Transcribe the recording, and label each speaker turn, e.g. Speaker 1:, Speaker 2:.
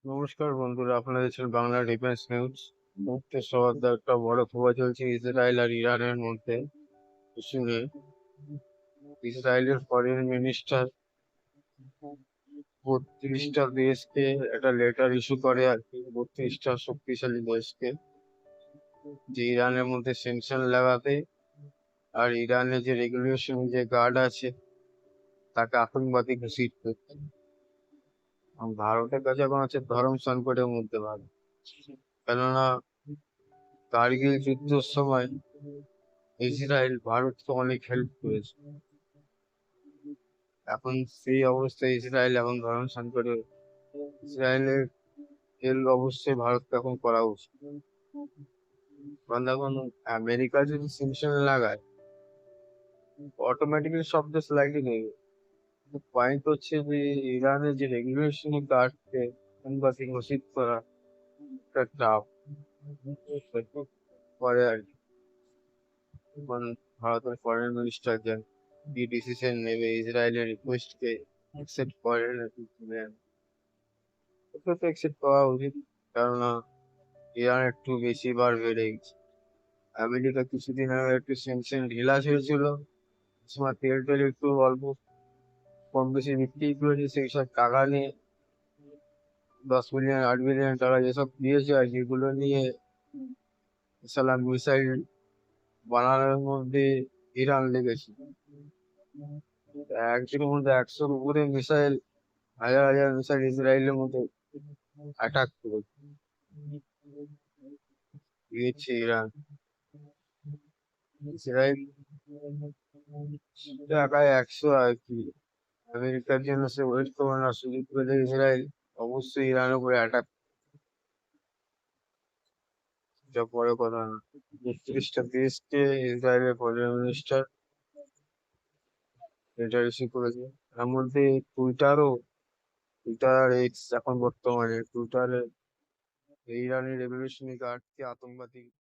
Speaker 1: নমস্কার বন্ধুরা, আপনারা দেখছেন বাংলা ডিফেন্স নিউজ। মুহূর্তে সবার একটা বড় খবর চলছে ইসরায়েল আর ইরানের মধ্যে ইস্যু নিয়ে। ইসরায়েলের ফরেন মিনিস্টার 32টা দেশকে একটা লেটার ইস্যু করে আর কি, 32টা শক্তিশালী দেশকে, যে ইরানের মধ্যে স্যাংশন লাগাতে আর ইরানের যে রেগুলেশন যে গার্ড আছে তাকে আতঙ্কবাদী ঘোষিত করতে। এবং ভারতের কাছে এখন আছে ধর্ম সংকটের মধ্যে ভারত, কেননা কার্গিল যুদ্ধের সময় ইসরায়েল ভারতকে অনেক হেল্প করেছে। এখন সেই অবস্থায় ইসরায়েল এখন ধরন সংকটে, ইসরায়েলের হেল্প অবশ্যই ভারতকে এখন করা উচিত। কারণ দেখুন, আমেরিকা যদি স্যাংশন লাগায় অটোমেটিক্যালি সব দেশ লাগিয়ে নেবে। পয়েন্ট হচ্ছে যে ইরানের যে রেগুলেশন গার্ডকে আতঙ্কবাদী ঘোষিত করা একটা চাপ পরে আর কি। এখন ভারতের ফরেন মিনিস্টার যে কি ডিসিশন নেবে ইসরায়েলের রিকোয়েস্টকে অ্যাকসেপ্ট করে নাকি নেন, ওটা তো অ্যাকসেপ্ট করা উচিত। কেননা ইরান একটু বেশি বার বেড়ে গেছে। আমেরিকা কিছুদিন আগে একটু স্যাংশন ঢিলা ছেড়েছিল, সময় তেল টেল একটু অল্প কম বেশি বিক্রি করেছে, সেই সব টাকা নিয়ে 10 বিলিয়ন 8 বিলিয়ন টাকা যেসব দিয়েছে আর যেগুলো নিয়ে সালাম মিসাইল বানানোর মধ্যে ইরান লেগেছে। একদিনের মধ্যে 100-র উপরে মিসাইল, হাজার হাজার মিসাইল ইসরায়েলের মধ্যে অ্যাটাক করেছে দিয়েছে ইরান। ইসরায়েল একাই 100 আর কি, আমেরিকার জন্য সে ওয়েট করবে না, সুযোগ পেলে ইসরায়েল অবশ্যই ইরানের উপরে অ্যাটাক। যা পরে কথা না, 32টা দেশকে ইসরায়েলের ফরেন মিনিস্টার লেটার ইস্যু করেছে। তার মধ্যে টুইটার আর এক্স, এখন বর্তমানে টুইটারে ইরানি রেভলিউশনারি গার্ডকে আতঙ্কবাদী